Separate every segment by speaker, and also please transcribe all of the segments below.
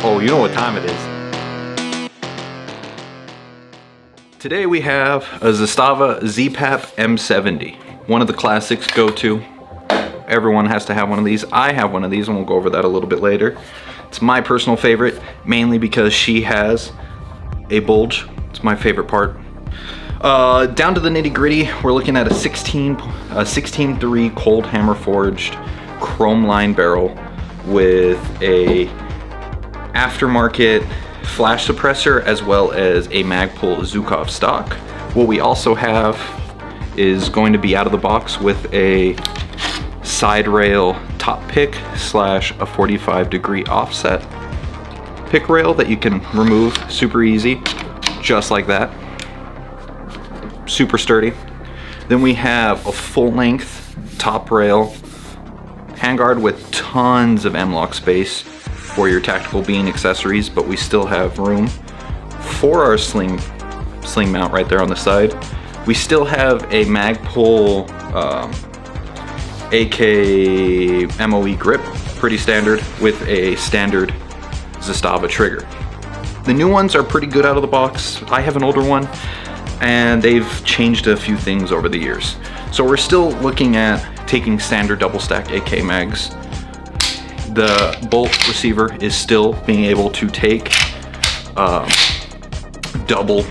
Speaker 1: Oh, you know what time it is. Today we have a Zastava Zpap M70. One of the classics, go-to. Everyone has to have one of these. I have one of these and we'll go over that a little bit later. It's my personal favorite, mainly because she has a bulge. It's my favorite part. Down to the nitty gritty, we're looking at a 16.3 cold hammer forged chrome line barrel with a aftermarket flash suppressor as well as a Magpul Zukov stock. What we also have is going to be out of the box with a side rail top pick slash a 45-degree offset pick rail that you can remove super easy, just like that. Super sturdy. Then we have a full-length top rail handguard with tons of M-lock space for your tactical bean accessories, but we still have room for our sling mount right there on the side. We still have a Magpul AK MOE grip, pretty standard, with a standard Zastava trigger. The new ones are pretty good out of the box. I have an older one and they've changed a few things over the years. So we're still looking at taking standard double stack AK mags. The bolt receiver is still being able to take a double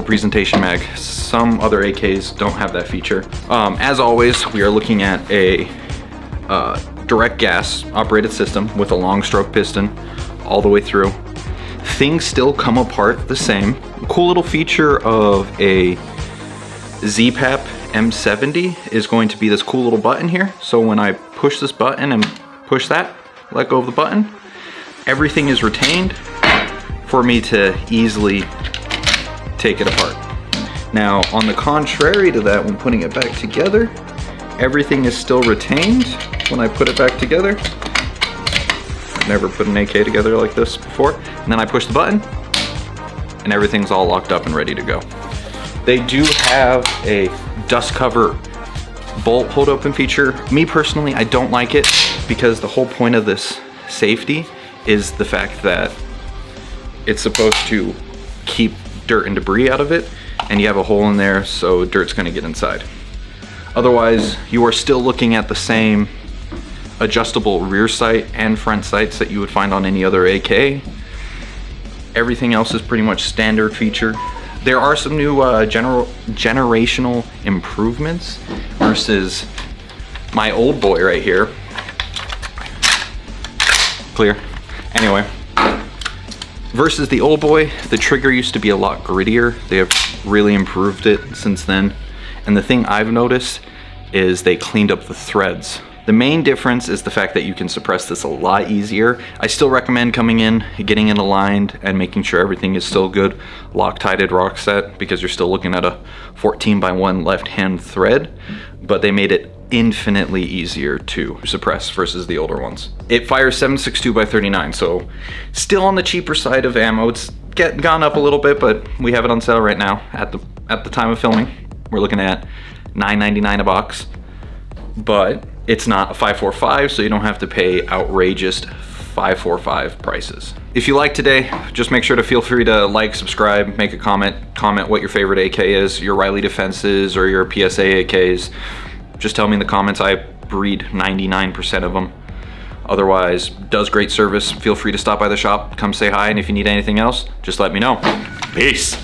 Speaker 1: presentation mag. Some other AKs don't have that feature. As always, we are looking at a direct gas operated system with a long stroke piston all the way through. Things still come apart the same. Cool little feature of a Zpap M70 is going to be this cool little button here. So when I push this button and push that, let go of the button, everything is retained for me to easily take it apart. Now, on the contrary to that, when putting it back together, everything is still retained when I put it back together. I've never put an AK together like this before. And then I push the button and everything's all locked up and ready to go. They do have a dust cover bolt hold open feature. Me personally, I don't like it because the whole point of this safety is the fact that it's supposed to keep dirt and debris out of it, and you have a hole in there so dirt's gonna get inside. Otherwise, you are still looking at the same adjustable rear sight and front sights that you would find on any other AK. Everything else is pretty much standard feature. There are some new generational improvements versus my old boy right here. Clear. Anyway, versus the old boy, the trigger used to be a lot grittier. They have really improved it since then. And the thing I've noticed is they cleaned up the threads. The main difference is the fact that you can suppress this a lot easier. I still recommend coming in, getting it aligned, and making sure everything is still good, Loctited rock set, because you're still looking at a 14x1 left-hand thread, but they made it infinitely easier to suppress versus the older ones. It fires 7.62x39, so still on the cheaper side of ammo. It's gone up a little bit, but we have it on sale right now at the time of filming. We're looking at $9.99 a box, but it's not a 545, so you don't have to pay outrageous 545 prices. If you like today, just make sure to feel free to like, subscribe, make a comment what your favorite AK is, your Riley Defenses or your PSA AKs. Just tell me in the comments. I breed 99% of them. Otherwise, does great service. Feel free to stop by the shop, come say hi, and if you need anything else, just let me know. Peace.